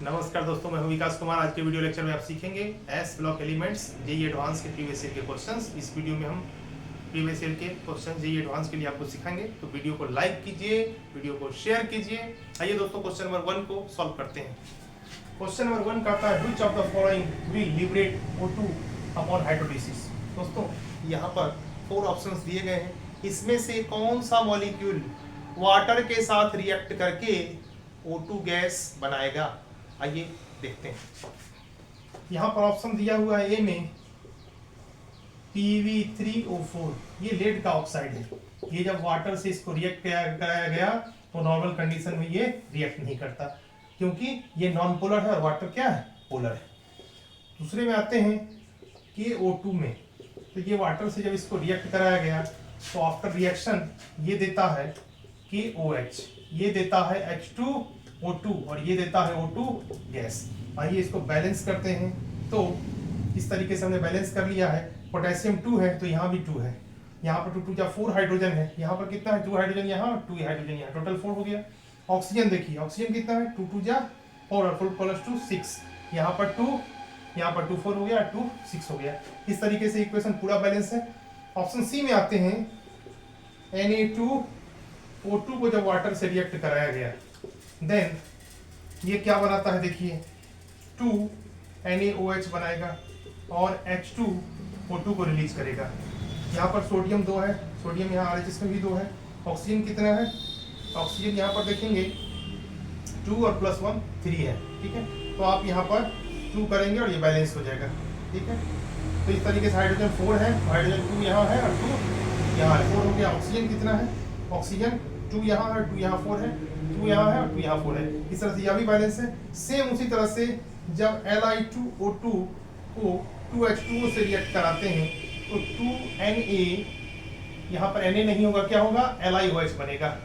नमस्कार दोस्तों, मैं हूं विकास कुमार। आज के वीडियो लेक्चर में आप सीखेंगे S block elements JEE advance के प्रीवियस ईयर के क्वेश्चंस। इस वीडियो में हम प्रीवियस ईयर के क्वेश्चन जेईई एडवांस के लिए आपको सिखाएंगे। तो वीडियो को लाइक कीजिए, वीडियो को शेयर कीजिए। आइए दोस्तों, क्वेश्चन नंबर 1 को सॉल्व करते हैं। क्वेश्चन नंबर 1 कहता है which of the following will liberate O2 upon hydrolysis. दोस्तों यहाँ पर 4 ऑप्शंस दिए गए हैं। इसमें से कौन सा मॉलिक्यूल वाटर के साथ रिएक्ट करके O2 गैस बनाएगा? आइए देखते हैं। यहाँ पर ऑप्शन दिया हुआ है ए में Pv3O4, ये लेड का ऑक्साइड है। ये जब वाटर से इसको रिएक्ट कराया गया तो नॉर्मल कंडीशन में ये रिएक्ट नहीं करता, क्योंकि ये नॉन पोलर है और वाटर क्या है, पोलर है। दूसरे में आते हैं KO2 में, तो ये वाटर से जब इसको रिएक्ट कराया गया तो आफ्टर रिएक्शन ये देता है KOH, ये देता है H2O2 और ये देता है O2 गैस। आइए इसको बैलेंस करते हैं। तो इस तरीके से हमने बैलेंस कर लिया है। पोटेशियम 2 है तो यहाँ भी 2 है, यहाँ पर 2 2 4 हाइड्रोजन है, यहाँ पर कितना है 2 हाइड्रोजन यहाँ और 2 हाइड्रोजन यहाँ, टोटल 4 हो गया। ऑक्सीजन देखिए, ऑक्सीजन कितना है 2 2 4 और 4 प्लस 2 6, यहाँ पर 2, यहाँ पर 2 4 हो गया, 2 6 हो गया। इस तरीके से इक्वेशन पूरा बैलेंस है। ऑप्शन सी में आते हैं Na2O2 को जब वाटर से रिएक्ट कराया गया देन ये क्या बनाता है, देखिए 2 NaOH बनाएगा और H2O2 को रिलीज करेगा। यहाँ पर सोडियम 2 है, सोडियम यहाँ RHS में भी 2 है। ऑक्सीजन कितना है, ऑक्सीजन यहाँ पर देखेंगे 2 और प्लस 1 3 है, ठीक है। तो आप यहाँ पर 2 करेंगे और ये बैलेंस हो जाएगा, ठीक है। तो इस तरीके से हाइड्रोजन 4 है, हाइड्रोजन 2 यहाँ है और 2 यहाँ है, 4 हो गया। ऑक्सीजन कितना है, ऑक्सीजन 2 यहाँ है, 2 यहाँ 4 है, 2 यहाँ है और 2 यहाँ 4 है। इस तरह से यह भी बैलेंस है। सेम उसी तरह से जब Li2O2 को 2H2O से रिएक्ट कराते हैं तो 2Na, यहाँ पर Na नहीं होगा, क्या होगा LiOH बनेगा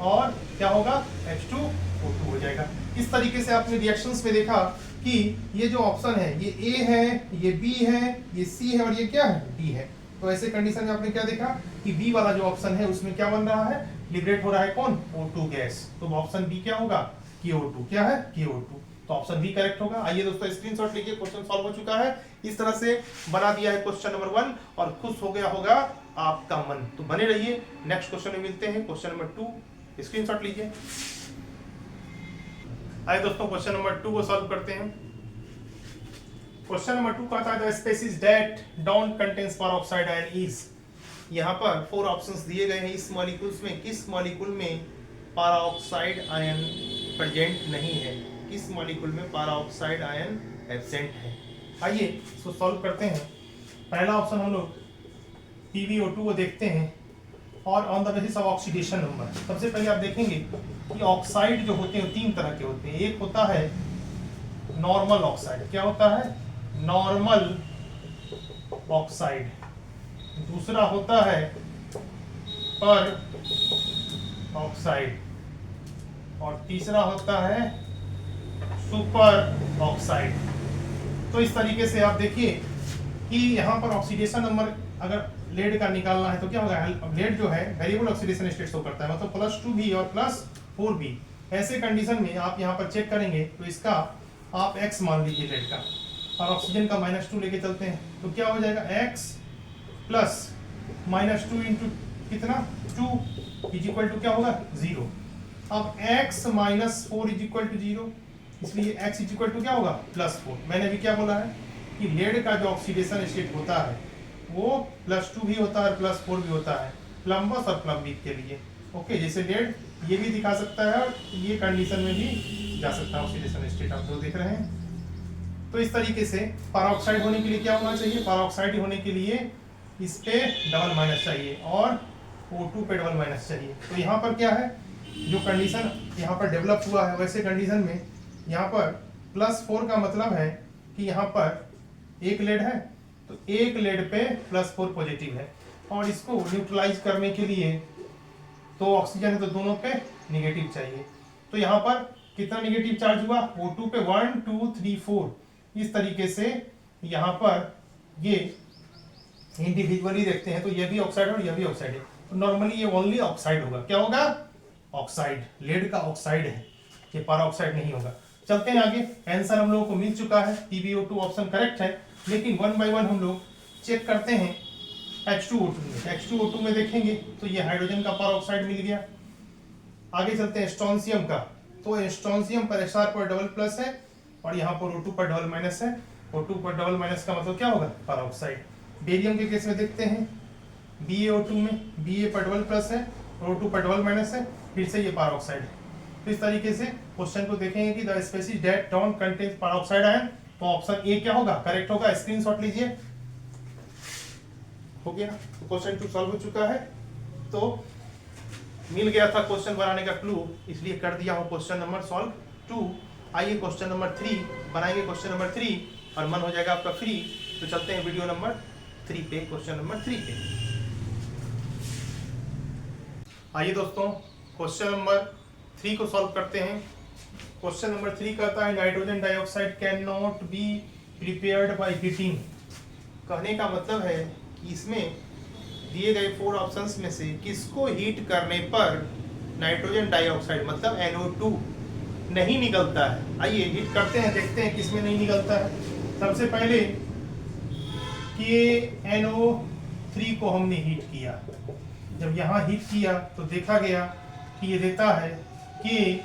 और क्या होगा H2O2 हो जाएगा। इस तरीके से आपने रिएक्शंस में देखा कि ये जो ऑप्शन है ये A है, ये B है, ये C है और ये क्या है D है। तो ऐसे कंडीशन में आपने क्या देखा कि बी वाला जो ऑप्शन है उसमें क्या बन रहा है, लिबरेट हो रहा है कौन, O2 गैस। तो ऑप्शन बी क्या होगा, KO2, क्या है KO2। तो ऑप्शन बी करेक्ट होगा। आइए दोस्तों स्क्रीनशॉट लीजिए, क्वेश्चन सॉल्व हो चुका है। इस तरह से बना दिया है क्वेश्चन नंबर 1 और खुश हो गया होगा आपका मन। तो बने रहिए, नेक्स्ट क्वेश्चन में मिलते हैं। क्वेश्चन नंबर 2 स्क्रीनशॉट लीजिए। आइए दोस्तों क्वेश्चन नंबर 2 को सॉल्व करते हैं। क्वेश्चन नंबर 2 कहता है the species that don't contains peroxide ion is. यहाँ पर 4 ऑप्शंस दिए गए हैं। इस मॉलिक्यूल्स में किस मॉलिक्यूल में पेरोक्साइड आयन प्रेजेंट नहीं है, किस मॉलिक्यूल में पेरोक्साइड आयन एब्सेंट है। आइए इसको सॉल्व करते हैं। पहला ऑप्शन हम लोग PbO2 को देखते हैं और on the basis of oxidation number. सबसे पहले आप देखेंगे कि ऑक्साइड जो होते हैं 3 तरह के होते हैं। एक होता है नॉर्मल ऑक्साइड, क्या होता है नॉर्मल ऑक्साइड। दूसरा होता है पर ऑक्साइड और तीसरा होता है सुपर ऑक्साइड। तो इस तरीके से आप देखिए कि यहाँ पर ऑक्सीडेशन नंबर अगर लेड का निकालना है तो क्या होगा, अब लेड जो है वेरिएबल ऑक्सीडेशन स्टेट शो करता है, मतलब +2b और +4b। ऐसे कंडीशन में आप यहाँ पर चेक करेंगे तो इसका आप x मान लीजिए लेड का, और ऑक्सीजन का -2 लेके चलते हैं तो क्या हो जाएगा x प्लस -2 इंटू कितना 2 इज इक्वल टू क्या होगा 0। अब x -4 इज इक्वल टू 0, इसलिए x इज इक्वल टू क्या होगा +4। मैंने अभी क्या बोला है कि लेड का जो ऑक्सीडेशन स्टेट होता है वो +2 भी होता है +4 भी होता है, प्लम्बस और प्लम्बिक के लिए। ओके, जैसे लेड ये भी दिखा सकता है और ये कंडीशन में भी जा सकता है ऑक्सीडेशन स्टेट, आप जो देख रहे हैं। तो इस तरीके से पेरोक्साइड होने के लिए क्या होना चाहिए, पेरोक्साइड होने के लिए इस पे डबल माइनस चाहिए और O2 पे डबल माइनस चाहिए। तो यहाँ पर क्या है, जो कंडीशन यहाँ पर डेवलप हुआ है वैसे कंडीशन में यहाँ पर +4 का मतलब है कि यहाँ पर एक लेड है तो एक लेड पे +4 पॉजिटिव है, और इसको न्यूट्रलाइज करने के लिए तो ऑक्सीजन है तो दोनों पे नेगेटिव चाहिए। तो यहाँ पर कितना नेगेटिव चार्ज हुआ, O2 पे 1 2 3 4। इस तरीके से यहाँ पर ये इंडिविजुअली देखते हैं तो ये भी ऑक्साइड है और ये भी ऑक्साइड है। तो नॉर्मली ये ओनली ऑक्साइड होगा, क्या होगा ऑक्साइड, लेड का ऑक्साइड है, ये पैराऑक्साइड नहीं होगा। चलते हैं आगे। आंसर हम लोगों को मिल चुका है, PbO2 ऑप्शन करेक्ट है। लेकिन वन बाय वन हम लोग चेक करते हैं H2O2 में। H2O2 में देखेंगे तो ये हाइड्रोजन का परऑक्साइड मिल गया। आगे चलते हैं स्ट्रोंसियम का, तो स्ट्रोंसियम पर Sr पर डबल प्लस है और यहाँ पर O2 पर डबल माइनस है। O2 पर डबल माइनस का मतलब क्या होगा, परऑक्साइड। बेरियम के केस में देखते हैं BaO2 में Ba पर डबल प्लस है और O2 पर डबल माइनस है, फिर से ये परऑक्साइड है। तो इस तरीके से क्वेश्चन को देखेंगे कि the species that don't contain peroxide ion, तो ऑप्शन ए क्या होगा, करेक्ट होगा। स्क्रीनशॉट लीजिए। हो गया, तो क्वेश्चन 2 सॉल्व हो चुका है। तो मिल गया था क्वेश्चन बनाने का क्लू, इसलिए कर दिया हूं क्वेश्चन नंबर सॉल्व 2। आइए क्वेश्चन नंबर 3 बनाएंगे। क्वेश्चन नंबर 3 और मन हो जाएगा आपका फ्री। तो चलते हैं वीडियो नंबर 3 पे, क्वेश्चन नंबर 3 पे। आइए दोस्तों क्वेश्चन नंबर 3 को सॉल्व करते हैं। क्वेश्चन नंबर 3 कहता है nitrogen dioxide can not be prepared by heating. कहने का मतलब है कि इसमें दिए गए 4 ऑप्शंस में से किसको हीट करने पर नाइट्रोजन डाइऑक्साइड मतलब NO2 नहीं निकलता है। आइए हीट करते हैं, देखते हैं किसमें नहीं निकलता है। सबसे पहले कि NO3 को हमने हीट किया, जब यहाँ हीट किया तो देखा गया कि ये देता है कि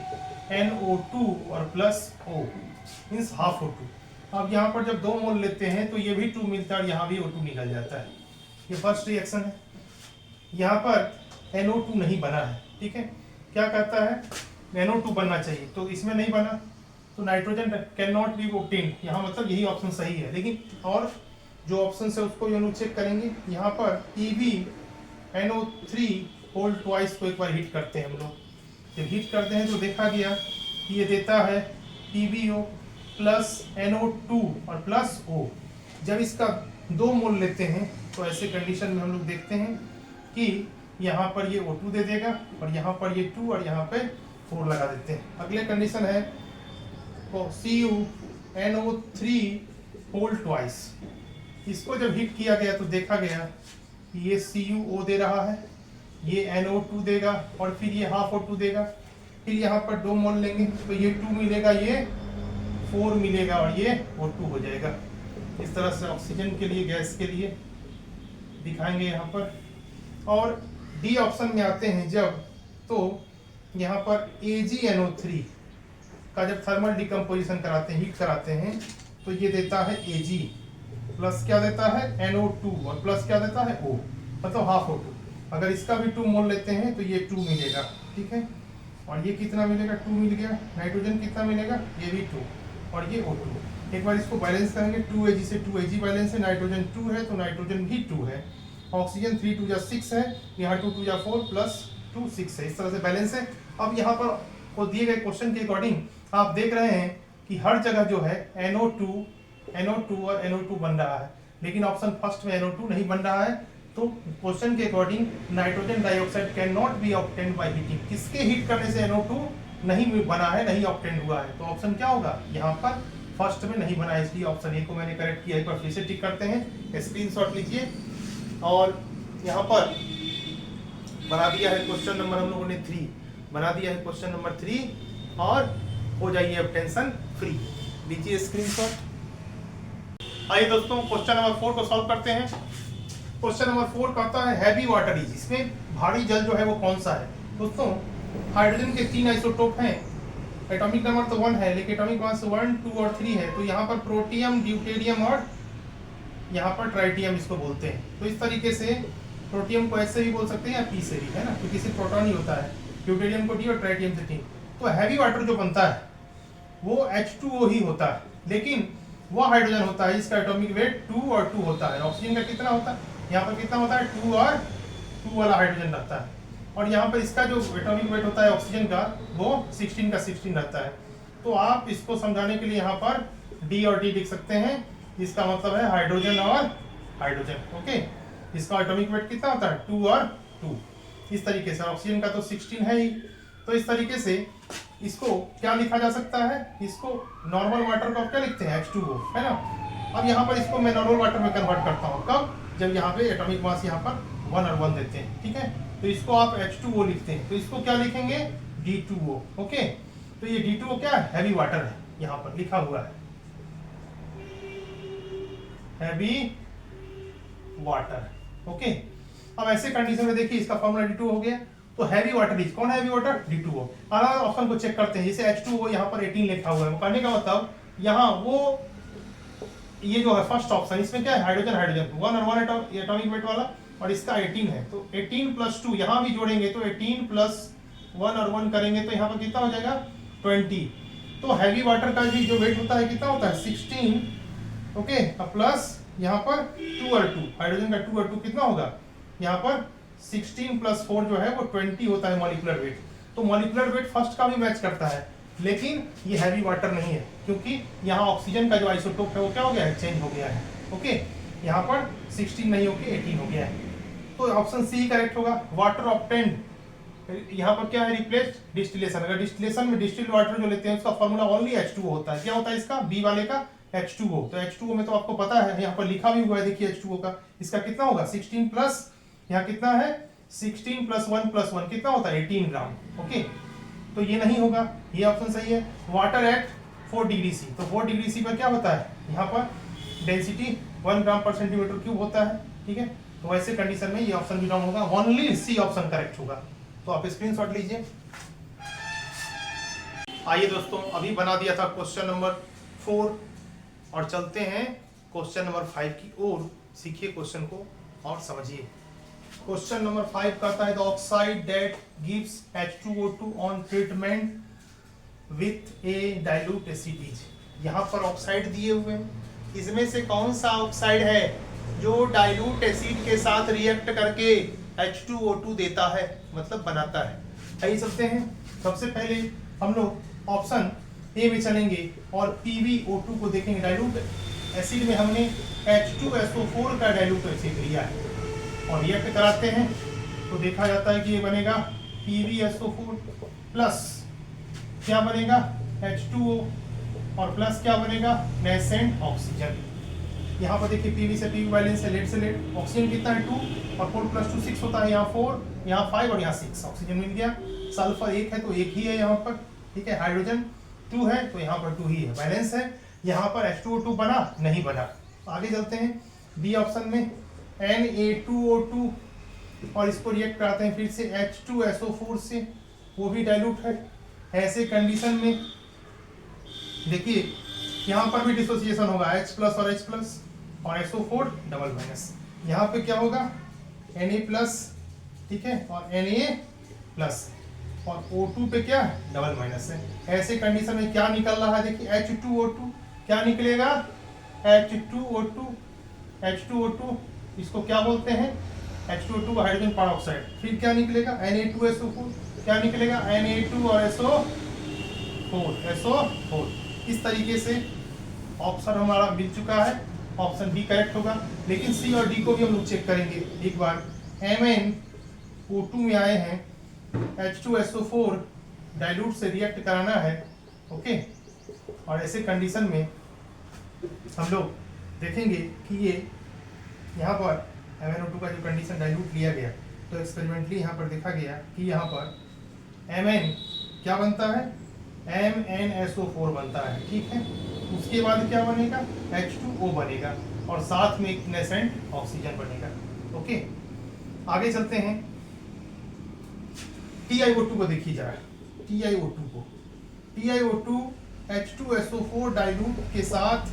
NO2 और plus O means half O2। अब यहाँ पर जब 2 मोल लेते हैं तो ये भी 2 मिलता है और यहाँ भी O2 निकल जाता है। ये फर्स्ट रिएक्शन है। यहाँ पर NO2 नहीं बना है, ठीक है। क्या कहता है NO2 बनना चाहिए, तो इसमें नहीं बना, तो nitrogen can not be obtained. यहाँ मतलब यही ऑप्शन सही है। लेकिन और जो ऑप्शन है उसको हम लोग चेक करेंगे। यहाँ पर PbNO3 होल ट्वाइस को एक बार हीट करते हैं हम लोग। जब हीट करते हैं तो देखा गया कि ये देता है PbO प्लस NO2 और प्लस O। जब इसका 2 मोल लेते हैं तो ऐसे कंडीशन में हम लोग देखते हैं कि यहाँ पर ये O2 दे देगा और यहाँ पर ये 2 और यहाँ पे 4 लगा देते हैं। अगले कंडीशन है तो CuNO3 होल ट्वाइस। इसको जब हीट किया गया तो देखा गया कि ये CuO दे रहा है, ये NO2 देगा और फिर ये हाफ O2 देगा। फिर यहाँ पर 2 मोल लेंगे तो ये 2 मिलेगा, ये 4 मिलेगा और ये O2 हो जाएगा। इस तरह से ऑक्सीजन के लिए, गैस के लिए दिखाएंगे यहाँ पर। और डी ऑप्शन में आते हैं जब, तो यहाँ पर AgNO3 का जब थर्मल डिकम्पोजिशन कराते हैं, हीट कराते हैं, तो ये देता है Ag प्लस क्या देता है NO2 और प्लस क्या देता है O, मतलब हाफ O2। अगर इसका भी 2 मोल लेते हैं तो ये 2 मिलेगा, ठीक है। और ये कितना मिलेगा, 2 मिल गया। नाइट्रोजन कितना मिलेगा, ये भी 2 और ये O2। एक बार इसको बैलेंस करेंगे, 2Ag से 2Ag बैलेंस है, नाइट्रोजन 2 है तो नाइट्रोजन भी 2 है। ऑक्सीजन 3 2 6 है, यहाँ 2 2 4 प्लस 2 6 है। इस तरह से बैलेंस है। अब यहाँ पर को दिए गए क्वेश्चन के अकॉर्डिंग आप देख रहे हैं कि हर जगह जो है NO2 और NO2 बन रहा है, लेकिन ऑप्शन फर्स्ट में NO2 नहीं बन रहा है। तो क्वेश्चन के according nitrogen dioxide can not be obtained by heating. किसके हीट करने से NO2 नहीं बना है, नहीं ऑब्टेन्ड हुआ है, तो ऑप्शन क्या होगा, यहाँ पर फर्स्ट में नहीं बना है, इसलिए ऑप्शन ए को मैंने करेक्ट किया। एक बार फिर से टिक करते हैं, स्क्रीनशॉट लीजिए और यहाँ पर बना दिया है क्वेश्चन नंबर हम लोगों ने 3 बना दिया है क्वेश्चन नंबर 3 और हो जाइए अब टेंशन फ्री। लीजिए स्क्रीनशॉट। आइए दोस्तों क्वेश्चन नंबर 4 को सॉल्व करते हैं। क्वेश्चन नंबर 4 कहता है हैवी वाटर इज, इसमें भारी जल जो है वो कौन सा है। दोस्तों हाइड्रोजन के 3 आइसोटोप हैं, एटॉमिक नंबर तो 1 है लेकिन एटॉमिक मास 1 2 और 3 है। तो यहाँ पर प्रोटियम, ड्यूटेरियम और यहाँ पर ट्राइटियम इसको बोलते हैं। तो इस तरीके से प्रोटियम को ऐसे भी बोल सकते हैं या पी से भी, है ना, क्योंकि सिर्फ प्रोटॉन ही होता है। ड्यूटेरियम को डी और ट्राइटियम से 3। तो हैवी वाटर जो बनता है वो H2O ही होता है, लेकिन वह हाइड्रोजन होता है जिसका एटॉमिक वेट 2 और 2 होता है। ऑक्सीजन का कितना होता है, यहाँ पर कितना होता है 2 और 2 वाला हाइड्रोजन रहता है। और यहाँ पर इसका जो एटॉमिक वेट होता है ऑक्सीजन का वो 16 का 16 रहता है। तो आप इसको समझाने के लिए यहाँ पर डी और डी लिख सकते हैं, जिसका मतलब है हाइड्रोजन और हाइड्रोजन। ओके, इसका एटॉमिक वेट कितना होता है 2 और 2। इस तरीके से ऑक्सीजन का तो 16 है ही। तो इस तरीके से इसको क्या लिखा जा सकता है, इसको नॉर्मल वाटर को क्या लिखते हैं H2O, है ना। अब यहाँ पर इसको मैं नॉर्मल वाटर में कन्वर्ट करता हूँ, कब, जब यहाँ पे एटॉमिक मास यहाँ पर 1 और 1 देते हैं, ठीक है। तो इसको आप H2O लिखते हैं, तो इसको क्या लिखेंगे D2O। ओके, तो ये D2O क्या है, हैवी वाटर है। यहाँ पर लिखा हुआ है हैवी वाटर। ओके, अब ऐसे कंडीशन में देखिए इसका फॉर्मूला D2 हो गया। तो हैवी वाटर इज, कौन है हैवी वाटर? D2O। अलग ऑप्शन को चेक करते हैं, जैसे H2O यहाँ पर 18 लिखा हुआ है, कहने का मतलब यहाँ वो ये जो है फर्स्ट ऑप्शन, इसमें क्या है? हाइड्रोजन हाइड्रोजन 1 और 1 एटॉमिक वेट वाला, और इसका 18 है। तो 18 प्लस 2 यहाँ भी जोड़ेंगे तो 18 प्लस 1 और 1 करेंगे तो यहाँ पर कितना हो जाएगा? 20। तो हैवी वाटर का भी जो वेट होता है कितना होता है? 16। ओके, अब प्लस यहाँ पर 2 और 2, हाइड्रोजन का 2 और 2 कितना होगा? यहाँ पर 16 प्लस 4 जो है वो 20 होता है मॉलिक्यूलर वेट। तो मॉलिक्यूलर वेट फर्स्ट का भी मैच करता है, लेकिन ये हैवी वाटर नहीं है, क्योंकि यहाँ ऑक्सीजन का जो आइसोटोप है वो क्या हो गया है? चेंज हो गया है। ओके, यहाँ पर 16 नहीं होके 18 हो गया है। तो ऑप्शन सी करेक्ट होगा। वाटर ऑब्टेन्ड, यहाँ पर क्या है? Replaced distillation. अगर डिस्टिलेशन में डिस्टिल्ड वाटर जो लेते हैं उसका फॉर्मूला ओनली H2O होता है। क्या होता है इसका? बी वाले का H2O। तो H2O में तो आपको पता है, यहाँ पर लिखा भी हुआ है, देखिए H2O का। इसका कितना होगा? 16 प्लस, यहाँ कितना है? 16 प्लस 1 प्लस 1 कितना होता है? 18 ग्राम। ओके, तो ये नहीं होगा, ये ऑप्शन सही है। वाटर एट 4 डिग्री सी, तो 4 डिग्री सी पर क्या होता है? यहाँ पर डेंसिटी 1 ग्राम पर सेंटीमीटर क्यूब होता है। ठीक है, तो ऐसे कंडीशन में ये ऑप्शन भी रॉन्ग होगा, ओनली सी ऑप्शन करेक्ट होगा। तो आप स्क्रीनशॉट लीजिए। आइए दोस्तों, अभी बना दिया था क्वेश्चन नंबर 4 और चलते हैं क्वेश्चन नंबर 5 की ओर। सीखिए क्वेश्चन को और समझिए। क्वेश्चन नंबर 5 कहता है the oxide that gives H2O2 on treatment with A dilute acid is. यहाँ पर ऑक्साइड दिए हुए हैं, इसमें से कौन सा ऑक्साइड है जो डाइल्यूट एसिड के साथ रिएक्ट करके H2O2 देता है, मतलब बनाता है। आइए चलते हैं। सबसे पहले हम लोग ऑप्शन ए में चलेंगे और PbO2 को देखेंगे। डाइल्यूट एसिड में हमने H2SO4 का डाइल्यूट एसिड लिया है और रिएक्ट कराते हैं तो देखा जाता है कि ये बनेगा PbSO4 प्लस क्या बनेगा? H2O, और प्लस क्या बनेगा? Nascent oxygen. यहाँ पर देखिए Pb से Pb बैलेंस है, लेड से लेड। ऑक्सीजन कितना है? 2, और 4 प्लस 2 6 होता है। यहाँ 4, यहाँ 5 और यहाँ 6 ऑक्सीजन मिल गया। सल्फर 1 है तो 1 ही है यहाँ पर। ठीक है, हाइड्रोजन 2 है तो यहाँ पर 2 ही है, बैलेंस है। यहाँ पर H2O2 बना नहीं बना। आगे चलते हैं बी ऑप्शन में Na2O2, और इसको रिएक्ट कराते हैं फिर से H2SO4 से, वो भी डाइल्यूट है। ऐसे कंडीशन में देखिए यहाँ पर भी डिसोसिएशन होगा, H प्लस और H प्लस और SO4 डबल माइनस। यहाँ पे क्या होगा? Na प्लस, ठीक है, और Na प्लस, और O2 पे क्या? डबल माइनस है। ऐसे कंडीशन में क्या निकल रहा है? देखिए H2O2 क्या निकलेगा? H2O2 इसको क्या बोलते हैं? H2O2 hydrogen peroxide. फिर क्या निकलेगा? Na2SO4 क्या निकलेगा? Na2 और SO4। इस तरीके से ऑप्शन हमारा मिल चुका है, ऑप्शन बी करेक्ट होगा। लेकिन सी और डी को भी हम लोग चेक करेंगे एक बार। MnO2 में आए हैं, H2SO4 डाइल्यूट से रिएक्ट कराना है। ओके, और ऐसे कंडीशन में हम लोग देखेंगे कि ये यहाँ पर MnO2 का जो कंडीशन डाइल्यूट लिया गया, तो एक्सपेरिमेंटली यहाँ पर देखा गया कि यहाँ पर Mn क्या बनता है? MnSO4 बनता है। ठीक है, उसके बाद क्या बनेगा? H2O बनेगा, और साथ में एक नेसेंट ऑक्सीजन बनेगा। ओके, आगे चलते हैं। TiO2 को देखिए जरा। TiO2 H2SO4 डाइल्यूट के साथ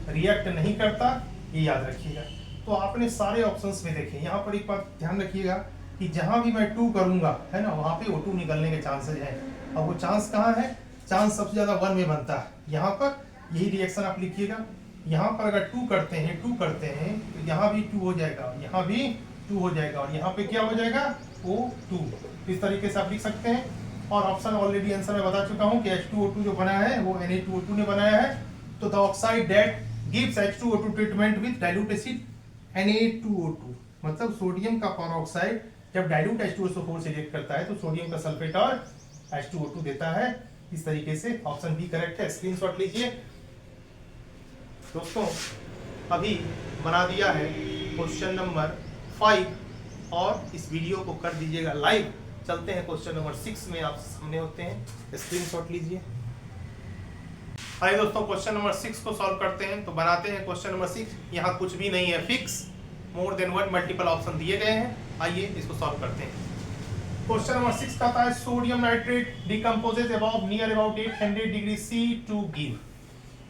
रिएक्ट नहीं करता, ये याद रखिएगा। तो आपने सारे ऑप्शंस में देखे। यहाँ पर एक बात ध्यान रखिएगा कि जहाँ भी मैं 2 करूँगा, है ना, वहाँ पे O2 निकलने के चांसेस हैं। अब वो चांस कहाँ है? चांस सबसे ज़्यादा 1 में बनता है। यहाँ पर यही रिएक्शन आप लिखिएगा। यहाँ पर अगर 2 करते हैं तो यहाँ भी 2 हो जाएगा, यहाँ भी 2 हो जाएगा, और यहाँ पे क्या हो जाएगा? O2। इस तरीके से आप लिख सकते हैं। और ऑप्शन ऑलरेडी आंसर मैं बता चुका हूँ कि H2O2 जो बना है वो Na2O2 ने बनाया है। तो the oxide that gives H2O2 treatment with dilute acid Na2O2, मतलब सोडियम का पेरोक्साइड जब डाइल्यूट H2SO4 से रिएक्ट करता है तो सोडियम का सल्फेट और H2O2 देता है। इस तरीके से ऑप्शन बी करेक्ट है। स्क्रीनशॉट लीजिए दोस्तों। अभी बना दिया है क्वेश्चन नंबर 5 और इस वीडियो को कर दीजिएगा लाइक। चलते हैं क्वेश्चन नंबर 6 में, आप सामने होते हैं। स्क्रीनशॉट लीजिए। आइए दोस्तों क्वेश्चन नंबर 6 को सॉल्व करते हैं। तो बनाते हैं क्वेश्चन नंबर 6। यहाँ कुछ भी नहीं है, fix more than one multiple option दिए गए हैं। आइए इसको सॉल्व करते हैं। क्वेश्चन नंबर 6 कहता है sodium nitrate decomposes about near about 800 degree C to give.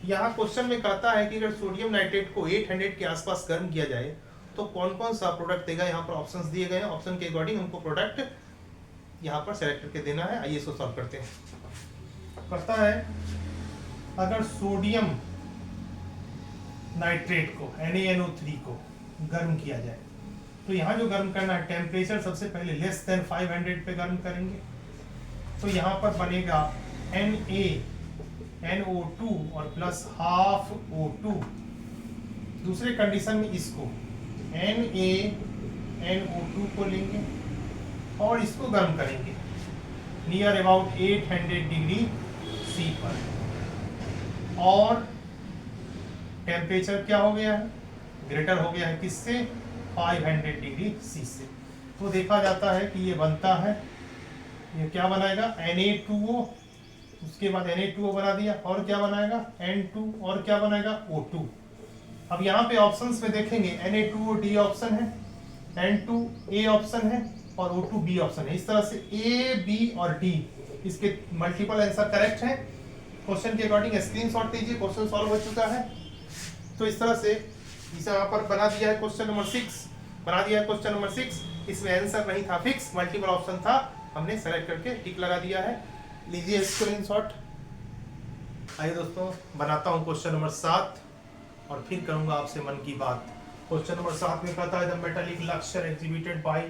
यहाँ क्वेश्चन में कहता है कि अगर सोडियम नाइट्रेट को 800 के आसपास गर्म किया जाए तो कौन कौन सा प्रोडक्ट देगा। यहाँ पर ऑप्शंस दिए गए हैं, ऑप्शन के अकॉर्डिंग हमको प्रोडक्ट यहाँ पर सेलेक्ट करके देना है। आइए इसको सॉल्व करते हैं। कहता है अगर सोडियम नाइट्रेट को NaNO3 को गर्म किया जाए तो यहाँ जो गर्म करना है टेम्परेचर सबसे पहले लेस देन 500 पे गर्म करेंगे। तो यहाँ पर बनेगा NaNO2 और प्लस हाफ O2। दूसरे कंडीशन में इसको NaNO2 को लेंगे और इसको गर्म करेंगे नियर अबाउट 800 डिग्री सी पर। और टेम्परेचर क्या हो गया है, ग्रेटर हो गया है किससे, 500 डिग्री सी से। तो देखा जाता है कि ये बनता है, ये क्या बनाएगा Na2O, उसके बाद Na2O बना दिया और क्या बनाएगा N2 और क्या बनाएगा O2। अब यहाँ पे ऑप्शंस में देखेंगे Na2O D ऑप्शन है, N2 A ऑप्शन है और O2 B ऑप्शन है। इस तरह से A, B और D इसके मल्टीपल आंसर करेक्ट है। क्वेश्चन के अकॉर्डिंग स्क्रीनशॉट लीजिए, क्वेश्चन सॉल्व हो चुका है। तो इस तरह से इसे यहाँ पर बना दिया है क्वेश्चन नंबर 6, बना दिया है क्वेश्चन नंबर 6। इसमें आंसर नहीं था फिक्स, मल्टीपल ऑप्शन था, हमने सेलेक्ट करके टिक लगा दिया है। लीजिए स्क्रीनशॉट। आइए दोस्तों बनाता हूँ क्वेश्चन नंबर 7 और फिर करूँगा आपसे मन की बात। क्वेश्चन नंबर 7 में कहता है the metallic lustre exhibited by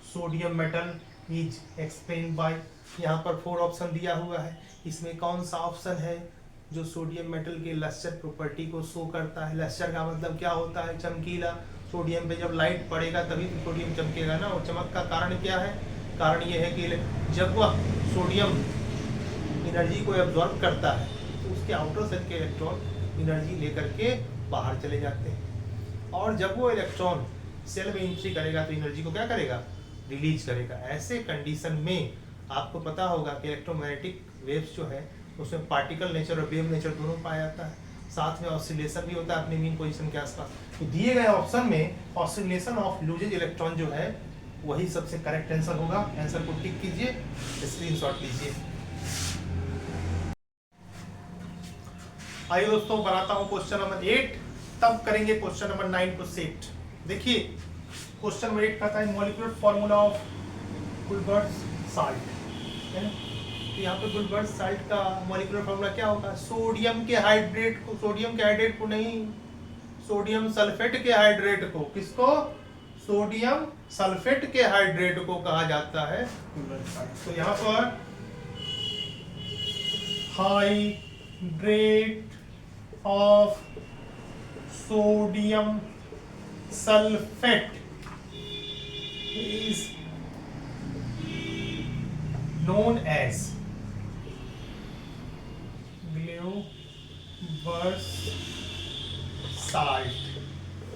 sodium metal is explain by. यहाँ पर 4 ऑप्शन दिया हुआ है, इसमें कौन सा ऑप्शन है जो सोडियम मेटल के लस्टर प्रॉपर्टी को शो करता है। लस्टर का मतलब क्या होता है, चमकीला। सोडियम पे जब लाइट पड़ेगा तभी तो सोडियम चमकेगा ना। और चमक का कारण क्या है, कारण ये है कि जब वह सोडियम एनर्जी को एब्जॉर्ब करता है तो उसके आउटर सेल के इलेक्ट्रॉन एनर्जी लेकर के बाहर चले जाते हैं और जब वो इलेक्ट्रॉन सेल में एंट्री करेगा तो एनर्जी को क्या करेगा, रिलीज करेगा। ऐसे कंडीशन में आपको पता होगा कि इलेक्ट्रोमैग्नेटिक वेव्स जो है उसमें पार्टिकल नेचर और वेव नेचर दोनों पाया जाता है, साथ में ऑसिलेशन भी होता है अपने मीन पोजीशन के आसपास। तो दिए गए ऑप्शन में ऑसिलेशन ऑफ लूजेज इलेक्ट्रॉन जो है वही सबसे करेक्ट आंसर होगा। आंसर को टिक कीजिए, स्क्रीनशॉट लीजिए। आइए दोस्तों बनाता हूं क्वेश्चन नंबर 8, तब करेंगे क्वेश्चन नंबर 9 को सेट। देखिए क्वेश्चन नंबर 8 कहता है molecular formula of Glauber salt है ना। तो यहाँ पे गुलबर्ग साल्ट का मॉलिक्यूलर फार्मूला क्या होगा, सोडियम के हाइड्रेट को, सोडियम के हाइड्रेट को नहीं, सोडियम सल्फेट के हाइड्रेट को, किसको, सोडियम सल्फेट के हाइड्रेट को कहा जाता है गुलबर्ग साल्ट। तो यहाँ पर hydrate of sodium sulphate is known as Glauber salt.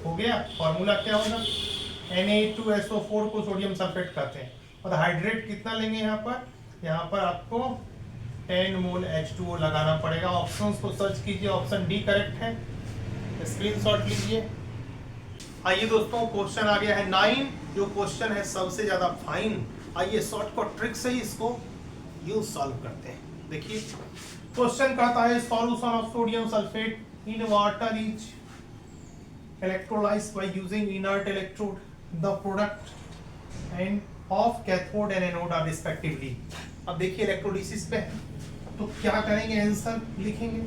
हो गया, फॉर्मूला क्या होगा, Na2SO4 को सोडियम सल्फेट कहते हैं। और हाइड्रेट कितना लेंगे यहाँ पर आपको 10 मोल H2O लगाना पड़ेगा। ऑप्शंस को सर्च कीजिए, ऑप्शन डी करेक्ट है, स्क्रीनशॉट लीजिए। आइए दोस्तों क्वेश्चन आ गया है 9, जो क्वेश्चन है सबसे ज्यादा फाइन। आइए शॉर्टकट ट्रिक से ही इसको यूज सॉल्व करते हैं। देखिए क्वेश्चन कहता है solution of sodium sulphate in water is electrolysed by using inert electrode, the product and of cathode and anode are respectively. अब देखिए इलेक्ट्रोलिसिस पे है तो क्या करेंगे, आंसर लिखेंगे।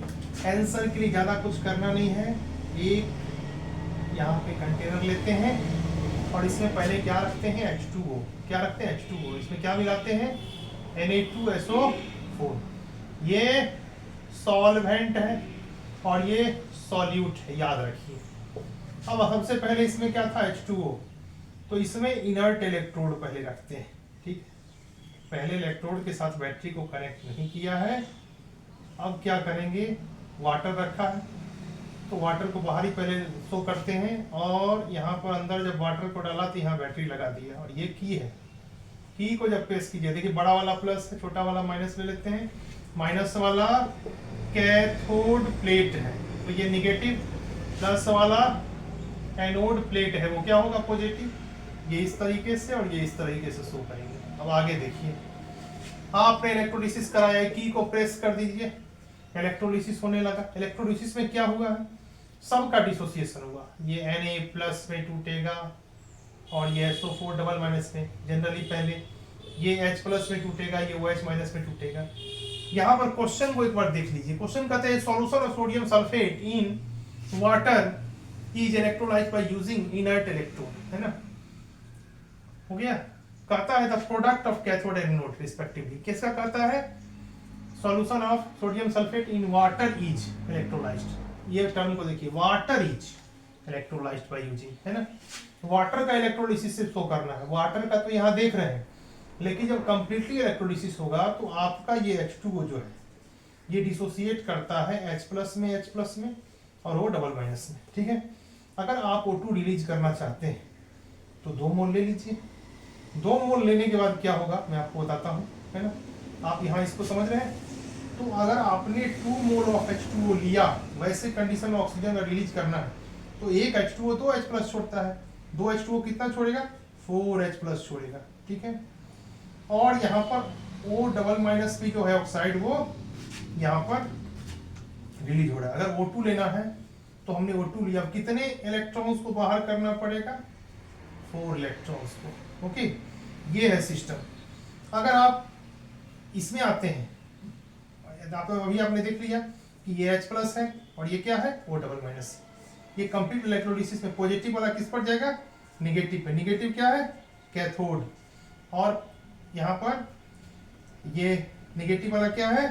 आंसर के लिए ज्यादा कुछ करना नहीं है, एक यहाँ पे कंटेनर लेते हैं और इसमें पहले क्या रखते हैं, H2O। क्या रखते हैं, H2O। इसमें क्या मिलाते हैं, Na2SO4। ये सॉल्वेंट है और ये सॉल्यूट है, याद रखिए। अब सबसे पहले इसमें क्या था, H2O, तो इसमें इनर्ट इलेक्ट्रोड पहले रखते हैं। ठीक, पहले इलेक्ट्रोड के साथ बैटरी को कनेक्ट नहीं किया है। अब क्या करेंगे, वाटर रखा है तो वाटर को बाहर ही पहले शो करते हैं और यहाँ पर अंदर जब वाटर को डाला तो यहाँ बैटरी लगा दी है। और ये की है, की को जब प्रेस कीजिए, देखिए बड़ा वाला प्लस है, छोटा वाला माइनस ले लेते हैं। माइनस वाला कैथोड प्लेट है, तो ये निगेटिव, प्लस वाला एनोड प्लेट है वो क्या होगा, पॉजिटिव। ये इस तरीके से और ये इस तरीके से शो करेंगे। अब आगे देखिए, आपने इलेक्ट्रोलिसिस कराया है, की को प्रेस कर दीजिए, इलेक्ट्रोलिसिस होने लगा। इलेक्ट्रोलिसिस में क्या हुआ है, सबका डिसोसिएशन हुआ। ये Na प्लस में टूटेगा और ये SO4 डबल माइनस में जनरली पहले, ये H प्लस में टूटेगा, ये OH माइनस में टूटेगा। यहाँ पर क्वेश्चन को एक बार देख लीजिए। क्वेश्चन कहते हैं solution of sodium sulphate in water is electrolysed by using inert electrode, है ना, हो गया। कहता है the product of cathode and anode respectively, किसका कहता है, solution of sodium sulphate in water is electrolysed. ये टर्म को देखिए, water is electrolysed by using, है ना, वाटर का इलेक्ट्रोलिसिस से शो करना है। वाटर का तो यहाँ देख रहे हैं, लेकिन जब कंप्लीटली इलेक्ट्रोलिसिस होगा तो आपका ये H2O जो है ये डिसोसिएट करता है H प्लस में, H प्लस में और O डबल माइनस में, ठीक है। अगर आप O2 रिलीज करना चाहते हैं तो 2 मोल ले लीजिए। 2 मोल लेने के बाद क्या होगा मैं आपको बताता हूँ, है ना, आप यहाँ इसको समझ रहे हैं। तो अगर आपने 2 मोल ऑफ H2O लिया, वैसे कंडीशन में ऑक्सीजन का रिलीज करना है तो एक H2O 2 H प्लस छोड़ता है, 2 H2O कितना छोड़ेगा, 4 H प्लस छोड़ेगा, ठीक है। और यहाँ पर O डबल माइनस भी जो है ऑक्साइड वो यहाँ पर रिलीज हो रहा है। अगर O2 लेना है तो हमने O2 लिया, कितने इलेक्ट्रॉन्स को बाहर करना पड़ेगा, 4 इलेक्ट्रॉन्स को, ओके। ये है सिस्टम। अगर आप इसमें आते हैं, अभी आपने देख लिया कि ये H प्लस है और ये क्या है, O डबल माइनस। ये कंप्लीट इलेक्ट्रोलिसिस में पॉजिटिव वाला किस पर जाएगा, निगेटिव पे। निगेटिव क्या है, कैथोड, और यहाँ पर ये निगेटिव वाला क्या है,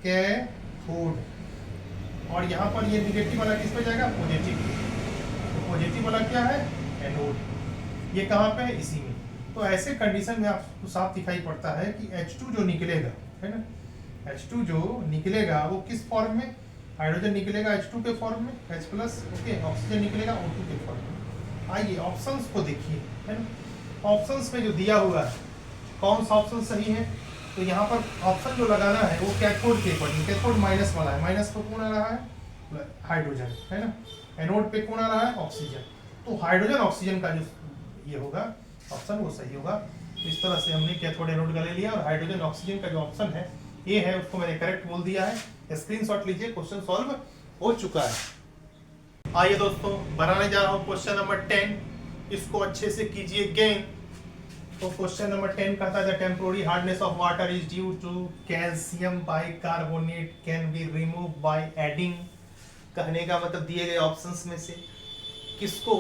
कैथोड, और यहाँ पर ये निगेटिव वाला किस पे जाएगा, पॉजिटिव। तो पॉजिटिव वाला क्या है, एनोड। ये कहाँ पे है, इसी में। तो ऐसे कंडीशन में आपको साफ दिखाई पड़ता है कि H2 जो निकलेगा, है ना, H2 जो निकलेगा वो किस फॉर्म में, हाइड्रोजन निकलेगा H2 के फॉर्म में, H प्लस, ओके, ऑक्सीजन निकलेगा O2 के फॉर्म में। आइए ऑप्शंस को देखिए, है ना, ऑप्शंस में जो दिया हुआ है कौन सा ऑप्शन सही है। तो यहाँ पर ऑप्शन जो लगाना है वो कैथोड के अकॉर्डिंग, कैथोड माइनस वाला है, माइनस पे कौन आ रहा है, हाइड्रोजन, है ना, एनोड पे कौन आ रहा है, ऑक्सीजन। तो हाइड्रोजन ऑक्सीजन का जो ये होगा ऑप्शन वो सही होगा। तो इस तरह से हमने कैथोड एनोड का ले लिया, और हाइड्रोजन ऑक्सीजन का जो ऑप्शन है ये है, उसको मैंने करेक्ट बोल दिया है। स्क्रीनशॉट लीजिए, क्वेश्चन सॉल्व हो चुका है। आइए दोस्तों, बनाने जा रहा हूँ क्वेश्चन नंबर 10, इसको अच्छे से कीजिए गेन। तो क्वेश्चन नंबर 10 कहता है the temporary hardness of water is due to calcium bicarbonate can be remove by adding. कहने का मतलब दिए गए ऑप्शंस में से किसको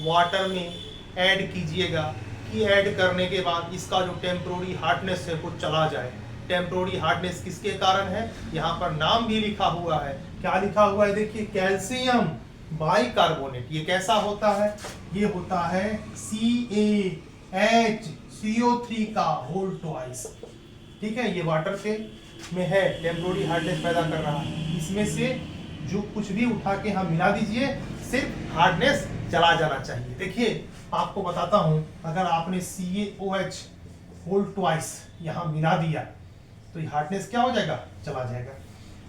वाटर में ऐड कीजिएगा कि ऐड करने के बाद इसका जो टेम्पोररी हार्डनेस है वो चला जाए। टेम्पोररी हार्डनेस किसके कारण है, यहाँ पर नाम भी लिखा हुआ है। क्या लिखा हुआ है, देखिए, कैल्शियम बाइकार्बोनेट। ये कैसा होता है, ये होता है CaHCO3 का होल ट्वाइस, ठीक है। ये वाटर के में है, टेम्पोररी हार्डनेस पैदा कर रहा है। इसमें से जो कुछ भी उठा के हम मिला दीजिए, सिर्फ हार्डनेस चला जाना चाहिए। देखिए आपको बताता हूं, अगर आपने CaOH होल ट्वाइस यहाँ मिला दिया तो ये हार्डनेस क्या हो जाएगा, चला जाएगा।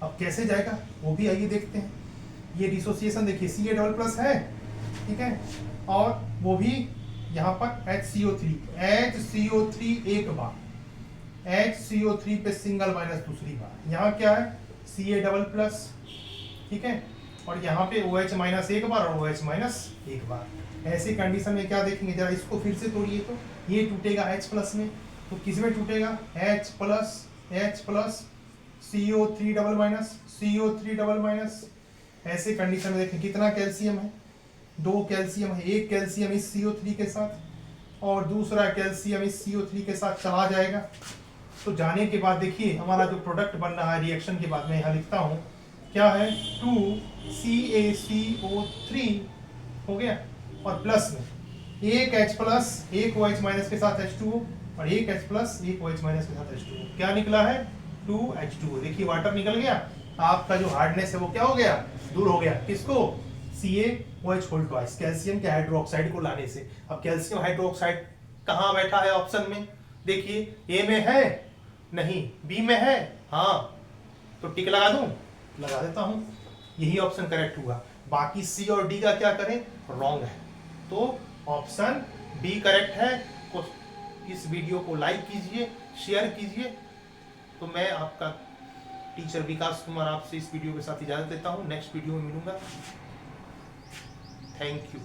अब कैसे जाएगा वो भी आइए देखते हैं। ये डिसोसिएशन देखिए, Ca डबल प्लस है, ठीक है, और वो भी यहाँ पर HCO3 एक बार, HCO3 पे सिंगल माइनस दूसरी बार। यहाँ क्या है, Ca डबल प्लस, ठीक है, और यहाँ पे OH माइनस एक बार और OH माइनस एक बार। ऐसी कंडीशन में क्या देखेंगे, जरा इसको फिर से तोड़िए। तो ये टूटेगा H प्लस में, तो किस में टूटेगा, H plus CO3 double minus. ऐसे कंडीशन में देखें कितना कैल्शियम है, 2 कैल्शियम है। एक कैल्शियम इस CO3 के साथ और दूसरा कैल्शियम इस CO3 के साथ चला जाएगा। तो जाने के बाद देखिए हमारा जो प्रोडक्ट बन रहा है रिएक्शन के बाद, मैं यहाँ लिखता हूँ क्या है, 2CaCO3 हो गया, और प्लस में एक H प्लस एक OH माइनस के साथ H2O और एक H प्लस एक OH माइनस के साथ H2O। क्या निकला है, 2H2O। देखिए वाटर निकल गया, आपका जो हार्डनेस है वो क्या हो गया, दूर हो गया। किसको, CaOH होल ट्वाइस, कैल्शियम के हाइड्रोक्साइड को लाने से। अब कैल्शियम हाइड्रोक्साइड कहाँ बैठा है ऑप्शन में, देखिए A में है नहीं, B में है, हाँ, तो टिक लगा दूं, लगा देता हूँ, यही ऑप्शन करेक्ट हुआ। बाकी सी और डी का क्या करें, रॉन्ग है, तो ऑप्शन बी करेक्ट है। को इस वीडियो को लाइक कीजिए, शेयर कीजिए। तो मैं आपका टीचर विकास कुमार आपसे इस वीडियो के साथ इजाजत लेता हूँ, नेक्स्ट वीडियो में मिलूंगा। Thank you.